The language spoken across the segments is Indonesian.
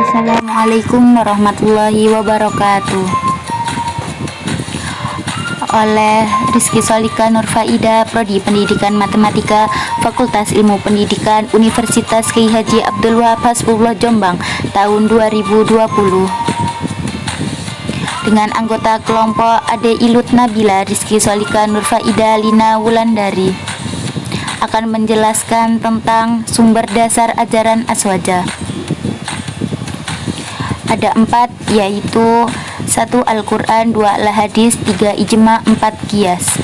Assalamualaikum warahmatullahi wabarakatuh. Oleh Rizky Solika Nurfaida, Prodi Pendidikan Matematika, Fakultas Ilmu Pendidikan, Universitas Kyai Haji Abdul Wahab Hasbullah Jombang, tahun 2020. Dengan anggota kelompok Ade Ilut Nabila Rizky Solika Nurfaida Lina Wulandari akan menjelaskan tentang sumber dasar ajaran Aswaja. Ada 4, yaitu 1. Al-Quran, 2. Al-Hadis, 3. Ijma, 4. Qiyas.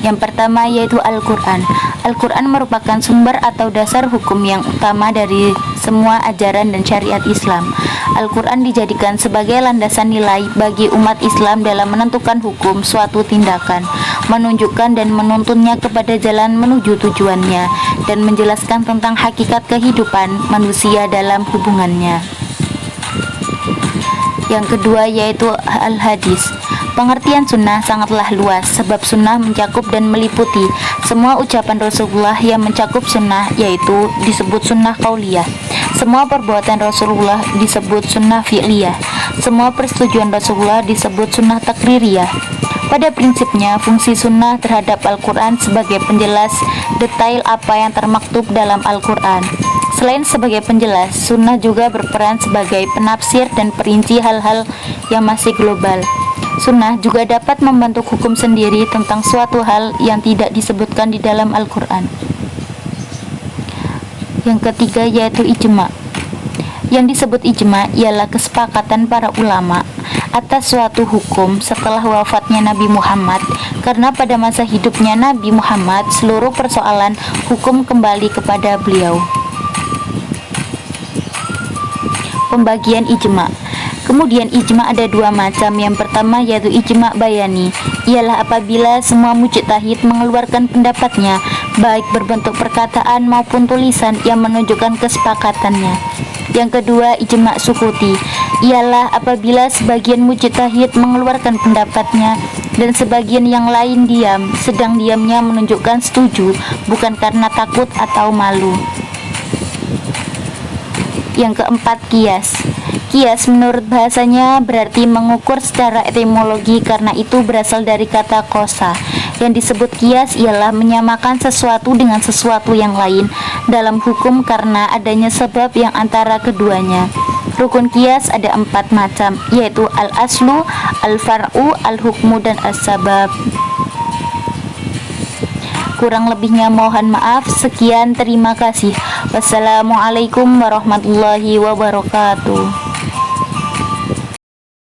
Yang pertama yaitu Al-Quran. Al-Quran merupakan sumber atau dasar hukum yang utama dari semua ajaran dan syariat Islam. Al-Quran dijadikan sebagai landasan nilai bagi umat Islam dalam menentukan hukum suatu tindakan, menunjukkan dan menuntunnya kepada jalan menuju tujuannya, dan menjelaskan tentang hakikat kehidupan manusia dalam hubungannya. Yang kedua yaitu Al-Hadis. Pengertian sunnah sangatlah luas, sebab sunnah mencakup dan meliputi semua ucapan Rasulullah yang mencakup sunnah, yaitu disebut sunnah qauliyah. Semua perbuatan Rasulullah disebut sunnah fi'liyah. Semua persetujuan Rasulullah disebut sunnah takririyah. Pada prinsipnya, fungsi sunnah terhadap Al-Quran sebagai penjelas detail apa yang termaktub dalam Al-Quran. Selain sebagai penjelas, sunnah juga berperan sebagai penafsir dan perinci hal-hal yang masih global. Sunnah juga dapat membentuk hukum sendiri tentang suatu hal yang tidak disebutkan di dalam Al-Quran. Yang ketiga yaitu ijma. Yang disebut ijma ialah kesepakatan para ulama atas suatu hukum setelah wafatnya Nabi Muhammad, karena pada masa hidupnya Nabi Muhammad seluruh persoalan hukum kembali kepada beliau. Pembagian ijma. Kemudian ijma ada 2 macam. Yang pertama yaitu ijma bayani, ialah apabila semua mujtahid mengeluarkan pendapatnya, baik berbentuk perkataan maupun tulisan yang menunjukkan kesepakatannya. Yang kedua ijma sukuti, ialah apabila sebagian mujtahid mengeluarkan pendapatnya dan sebagian yang lain diam, sedang diamnya menunjukkan setuju, bukan karena takut atau malu. Yang keempat qiyas. Qiyas menurut bahasanya berarti mengukur secara etimologi, karena itu berasal dari kata kosa. Yang disebut qiyas ialah menyamakan sesuatu dengan sesuatu yang lain dalam hukum karena adanya sebab yang antara keduanya. Rukun qiyas ada 4 macam, yaitu al-aslu, al-far'u, al-hukmu, dan as-sabab. Kurang lebihnya mohon maaf. Sekian, terima kasih. Wassalamualaikum warahmatullahi wabarakatuh.